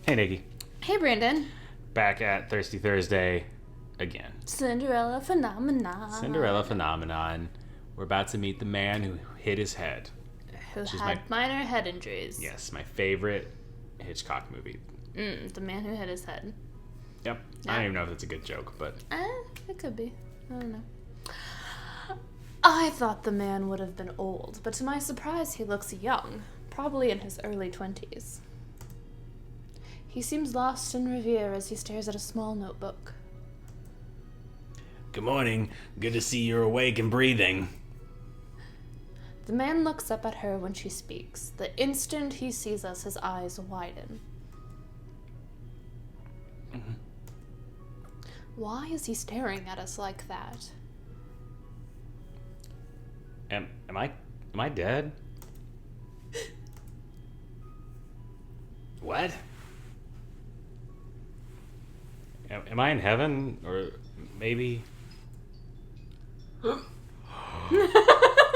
Hey, Nikki. Hey, Brandon. Back at Thirsty Thursday again. Cinderella phenomenon. Cinderella phenomenon. We're about to meet the man who hit his head. Who had minor head injuries. Yes, my favorite Hitchcock movie. The man who hit his head. Yep. Yeah. I don't even know if that's a good joke, but... It could be. I don't know. I thought the man would have been old, but to my surprise, he looks young. Probably in his early 20s. He seems lost in reverie as he stares at a small notebook. Good morning. Good to see you're awake and breathing. The man looks up at her when she speaks. The instant he sees us, his eyes widen. Mm-hmm. Why is he staring at us like that? Am I dead? What? Am I in heaven? Or maybe...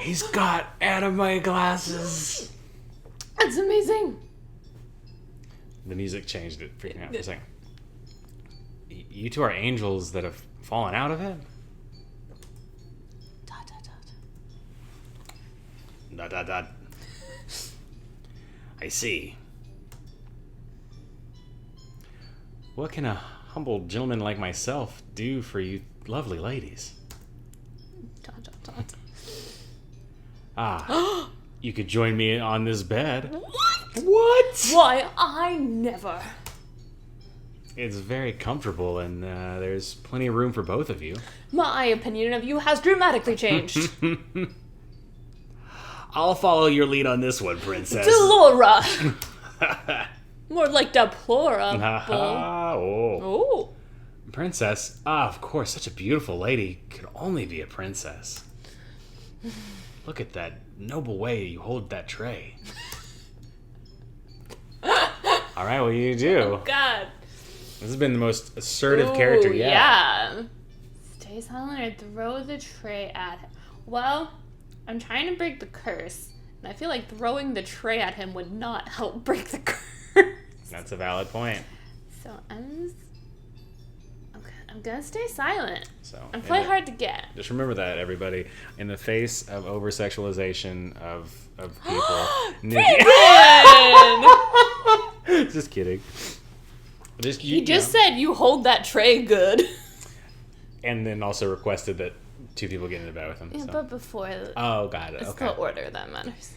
He's got anime glasses! That's amazing! The music changed it, freaking out for a second. You two are angels that have fallen out of it? Dot, dot, dot. Dot, dot, dot. I see. What can a humble gentleman like myself do for you lovely ladies? Dot, dot, dot. Ah, you could join me on this bed. What? What? Why, I never. It's very comfortable, and there's plenty of room for both of you. My opinion of you has dramatically changed. I'll follow your lead on this one, princess. Delora! More like deplorable. Oh. Oh. Princess? Ah, of course, such a beautiful lady could only be a princess. Look at that noble way you hold that tray. All right, what do you do? Oh, God. This has been the most assertive character yet. Yeah. Stay silent or throw the tray at him. Well, I'm trying to break the curse, and I feel like throwing the tray at him would not help break the curse. That's a valid point. So I'm gonna stay silent. So I'm playing hard to get. Just remember that, everybody. In the face of over-sexualization of people. Just kidding. He just said you hold that tray good. And then also requested that two people get into bed with him. Yeah, so. but before... Oh, got it. It's Okay. the order that matters.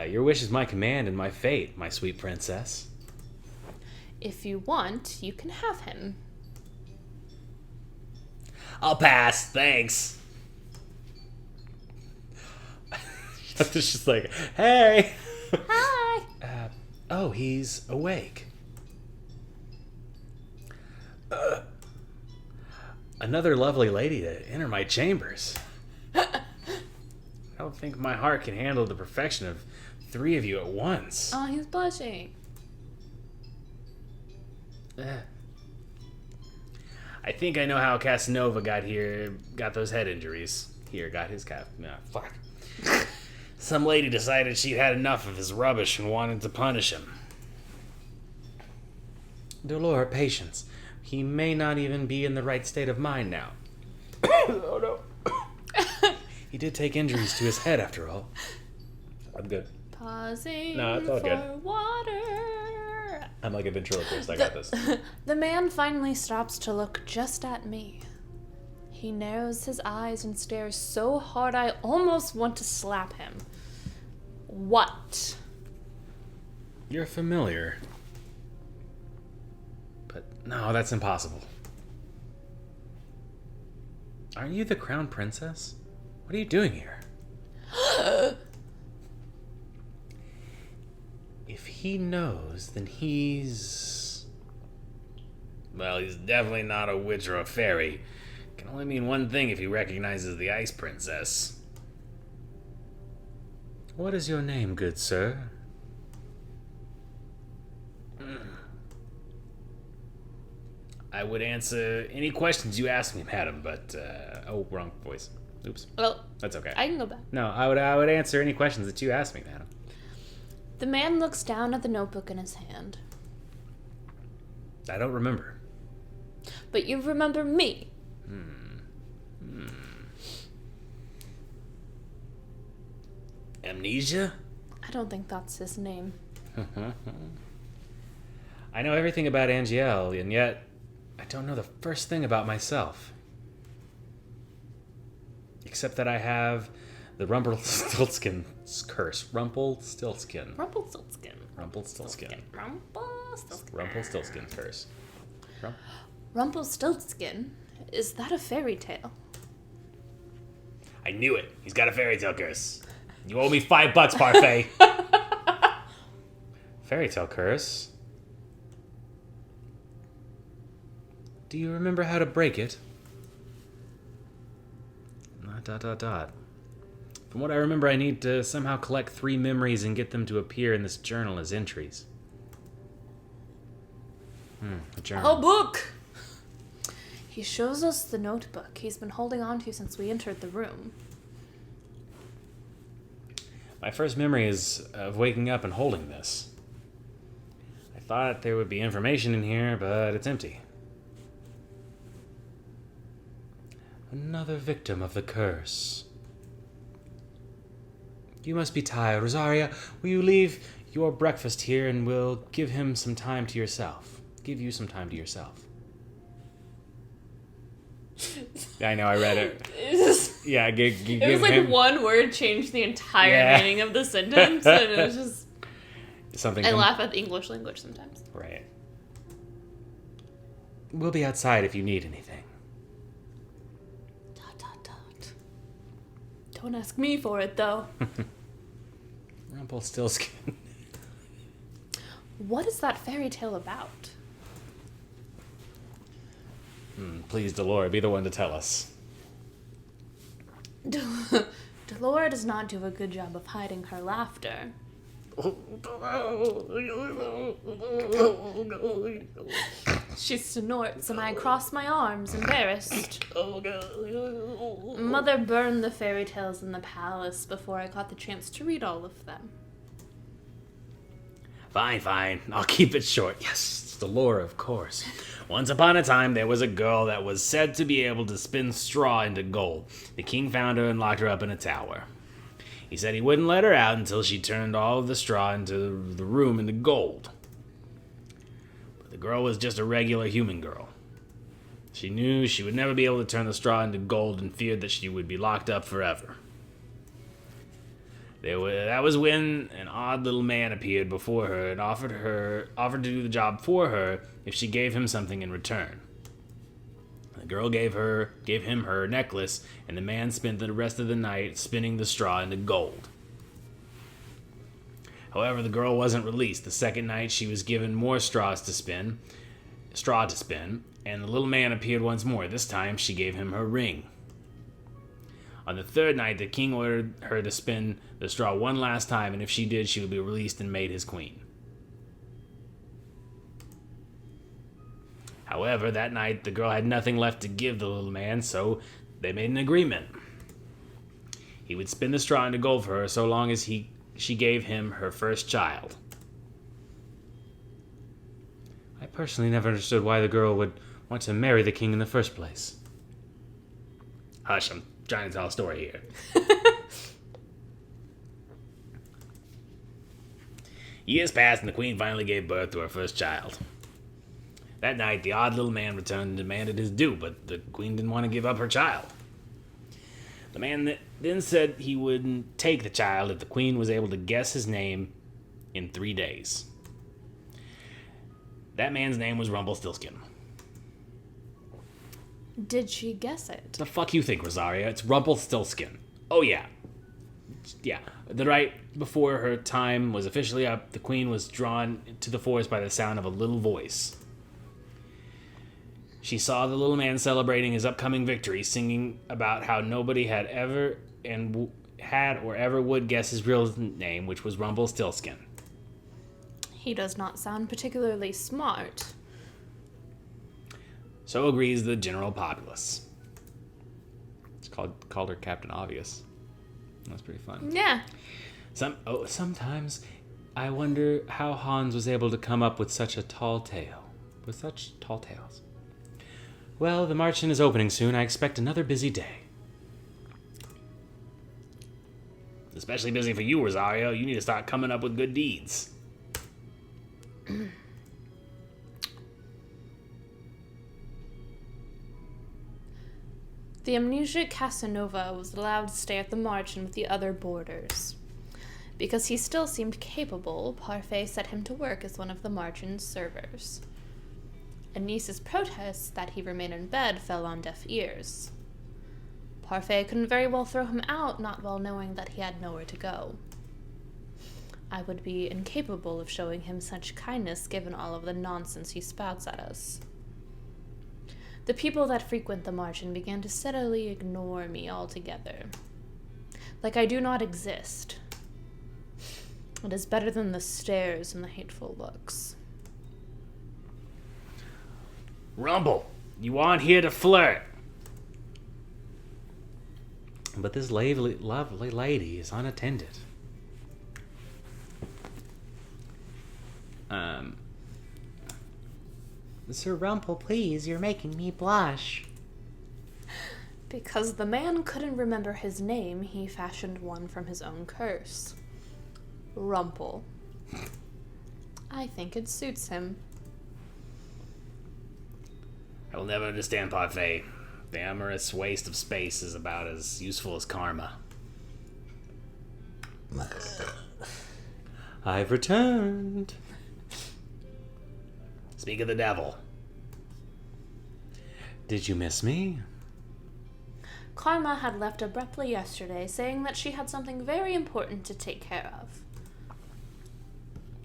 Your wish is my command and my fate, my sweet princess. If you want, you can have him. I'll pass, thanks. It's just like, hey. Hi. Oh, he's awake. Another lovely lady to enter my chambers. I don't think my heart can handle the perfection of 3 of you at once. Oh, he's blushing. I think I know how Casanova got those head injuries. Got his cap. Nah, fuck. Some lady decided she'd had enough of his rubbish and wanted to punish him. Delora, patience. He may not even be in the right state of mind now. Oh, no. He did take injuries to his head, after all. I'm good. Pausing No, it's all for good. water. I'm like a ventriloquist. I got this. The man finally stops to look just at me. He narrows his eyes and stares so hard I almost want to slap him. What? You're familiar. But no, that's impossible. Aren't you the crown princess? What are you doing here? If he knows, then he's... Well, he's definitely not a witch or a fairy. Can only mean one thing if he recognizes the ice princess. What is your name, good sir? I would answer any questions you ask me, madam, but, oh, wrong voice. Oops. Well, That's okay. I can go back. No, I would answer any questions that you ask me, madam. The man looks down at the notebook in his hand. I don't remember. But you remember me. Amnesia? I don't think that's his name. I know everything about Angiel, and yet I don't know the first thing about myself. Except that I have the Rumpelstiltskin curse. Rumpelstiltskin. Rumpelstiltskin. Rumpelstiltskin. Rumpelstiltskin. Rumpelstiltskin curse. Rumpelstiltskin? Is that a fairy tale? I knew it. He's got a fairy tale curse. You owe me $5, Parfait. Fairy tale curse? Do you remember how to break it? ... From what I remember, I need to somehow collect 3 memories and get them to appear in this journal as entries. A journal. A book! He shows us the notebook he's been holding on to since we entered the room. My first memory is of waking up and holding this. I thought there would be information in here, but it's empty. Another victim of the curse. You must be tired. Rosaria, will you leave your breakfast here and we'll give him some time to yourself? Give you some time to yourself. I know, I read it. Yeah, it was like him... one word changed the entire meaning of the sentence, and it was just... Something. I laugh at the English language sometimes. Right. We'll be outside if you need anything. ... Don't ask me for it, though. Rumpelstiltskin. What is that fairy tale about? Please, Delora, be the one to tell us. Delora does not do a good job of hiding her laughter. She snorts and I cross my arms, embarrassed. Mother burned the fairy tales in the palace before I got the chance to read all of them. Fine. I'll keep it short. Yes, it's Delora, of course. Once upon a time, there was a girl that was said to be able to spin straw into gold. The king found her and locked her up in a tower. He said he wouldn't let her out until she turned all of the straw into the room into gold. But the girl was just a regular human girl. She knew she would never be able to turn the straw into gold and feared that she would be locked up forever. That was when an odd little man appeared before her and offered to do the job for her if she gave him something in return. The girl gave him her necklace, and the man spent the rest of the night spinning the straw into gold. However, the girl wasn't released. The second night, she was given more straw to spin, and the little man appeared once more. This time, she gave him her ring. On the third night, the king ordered her to spin the straw one last time, and if she did, she would be released and made his queen. However, that night, the girl had nothing left to give the little man, so they made an agreement. He would spin the straw into gold for her so long as she gave him her first child. I personally never understood why the girl would want to marry the king in the first place. Hush, I'm trying to tell a story here. Years passed and the queen finally gave birth to her first child. That night, the odd little man returned and demanded his due, but the queen didn't want to give up her child. The man then said he wouldn't take the child if the queen was able to guess his name in 3 days. That man's name was Rumpelstiltskin. Did she guess it? The fuck you think, Rosaria? It's Rumpelstiltskin. Oh, yeah. Yeah. The night before her time was officially up, the queen was drawn to the forest by the sound of a little voice. She saw the little man celebrating his upcoming victory, singing about how nobody had ever or ever would guess his real name, which was Rumpelstiltskin. He does not sound particularly smart. So agrees the general populace. It's called her Captain Obvious. That's pretty fun. Yeah. Sometimes I wonder how Hans was able to come up with such a tall tale. with such tall tales. Well, the Marchen is opening soon. I expect another busy day. Especially busy for you, Rosario. You need to start coming up with good deeds. The amnesiac Casanova was allowed to stay at the Marchen with the other boarders. Because he still seemed capable, Parfait set him to work as one of the Marchen's servers. Anis's protests that he remain in bed fell on deaf ears. Parfait couldn't very well throw him out, not well knowing that he had nowhere to go. I would be incapable of showing him such kindness given all of the nonsense he spouts at us. The people that frequent the Marchen began to steadily ignore me altogether. Like I do not exist. It is better than the stares and the hateful looks. Rumple, you aren't here to flirt. But this lovely lady is unattended. Sir Rumple, please, you're making me blush. Because the man couldn't remember his name, he fashioned one from his own curse. Rumple. I think it suits him. I will never understand Parfait. The amorous waste of space is about as useful as karma. I've returned. Speak of the devil. Did you miss me? Karma had left abruptly yesterday, saying that she had something very important to take care of.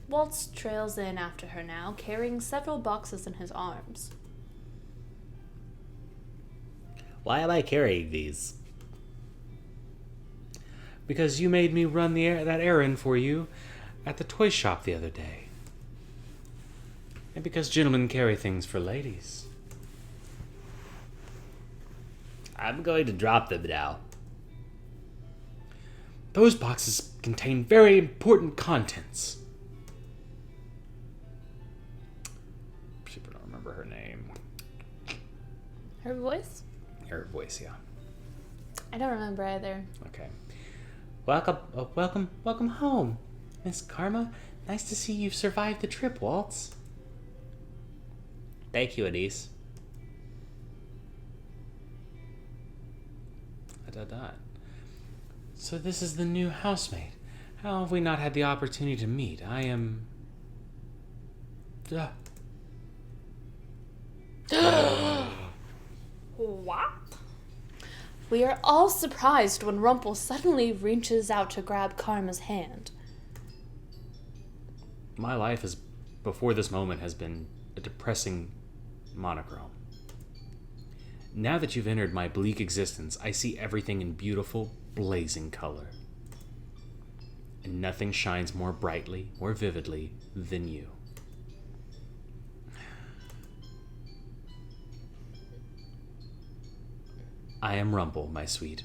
Waltz trails in after her now, carrying several boxes in his arms. Why am I carrying these? Because you made me run that errand for you at the toy shop the other day. And because gentlemen carry things for ladies. I'm going to drop them now. Those boxes contain very important contents. I don't remember her name. Her voice? Her voice, yeah. I don't remember either. Okay. Welcome home, Miss Karma. Nice to see you've survived the trip, Waltz. Thank you, Anis. So this is the new housemate. How have we not had the opportunity to meet? I am... What? We are all surprised when Rumple suddenly reaches out to grab Karma's hand. My life before this moment has been a depressing monochrome. Now that you've entered my bleak existence, I see everything in beautiful, blazing color. And nothing shines more brightly, more vividly than you. I am Rumple, my sweet.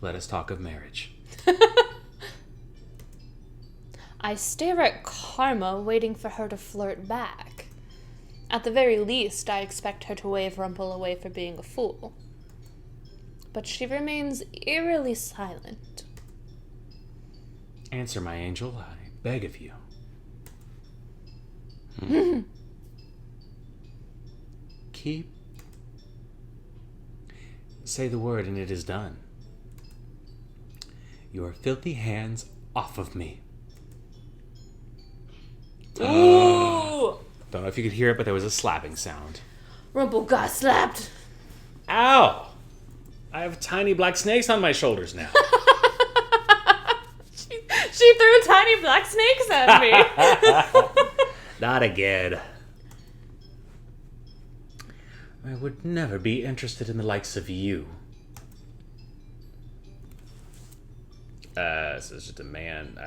Let us talk of marriage. I stare at Karma, waiting for her to flirt back. At the very least, I expect her to wave Rumple away for being a fool. But she remains eerily silent. Answer, my angel, I beg of you. Keep. Say the word and it is done. Your filthy hands off of me. Ooh! Don't know if you could hear it, but there was a slapping sound. Rumple got slapped. Ow! I have tiny black snakes on my shoulders now. She threw tiny black snakes at me. Not again. I would never be interested in the likes of you. This is just a man.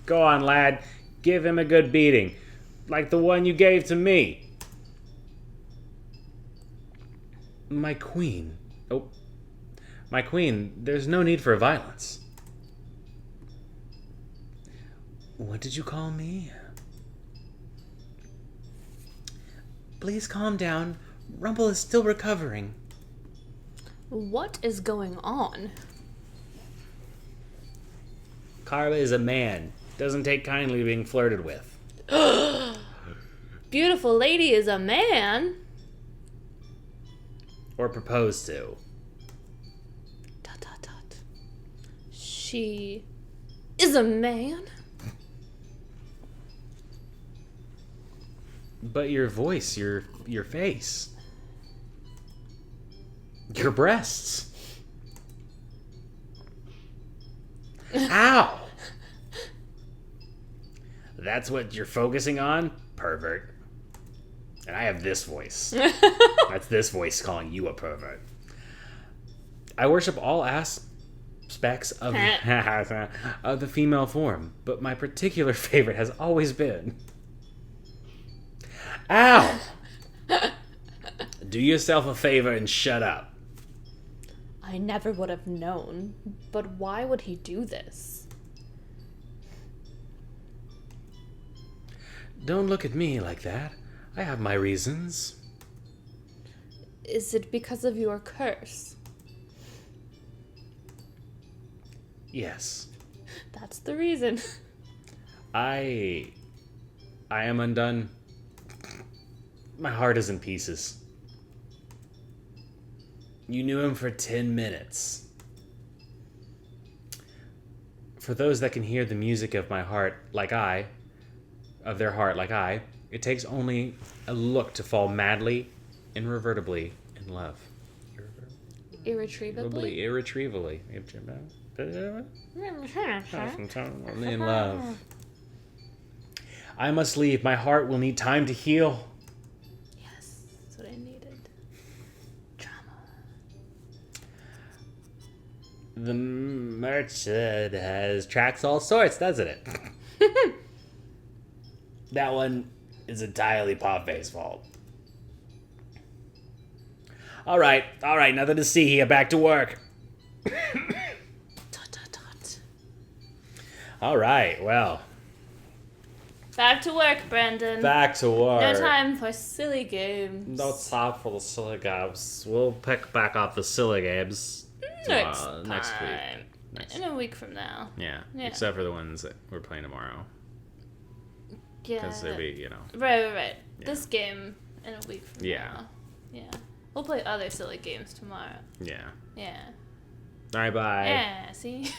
Go on, lad. Give him a good beating. Like the one you gave to me. My queen. Oh. My queen, there's no need for violence. What did you call me? Please calm down. Rumple is still recovering. What is going on? Carla is a man. Doesn't take kindly to being flirted with. Beautiful lady is a man? Or proposed to. Dot, dot, dot. She is a man? But your voice, your face, your breasts. Ow! That's what you're focusing on? Pervert. And I have this voice. That's this voice calling you a pervert. I worship all aspects of the female form, but my particular favorite has always been... Ow! Do yourself a favor and shut up. I never would have known, but why would he do this? Don't look at me like that. I have my reasons. Is it because of your curse? Yes. That's the reason. I am undone. My heart is in pieces. You knew him for 10 minutes. For those that can hear the music of my heart of their heart like I, it takes only a look to fall madly, irrevertibly in love. Irretrievably? Irretrievably. In love. I must leave. My heart will need time to heal. Yes, that's what I needed. Drama. The merch has tracks all sorts, doesn't it? That one is entirely Pompey's fault. All right, nothing to see here. Back to work. Dot, dot, dot. All right, well. Back to work, Brandon. Back to work. No time for silly games. No time for the silly games. We'll pick back up the silly games Next week. In a week from now. Yeah, except for the ones that we're playing tomorrow. Yeah. Because there'll be, Right. Yeah. This game in a week from now. Yeah. We'll play other silly games tomorrow. Yeah. Yeah. All right, bye. Yeah, see?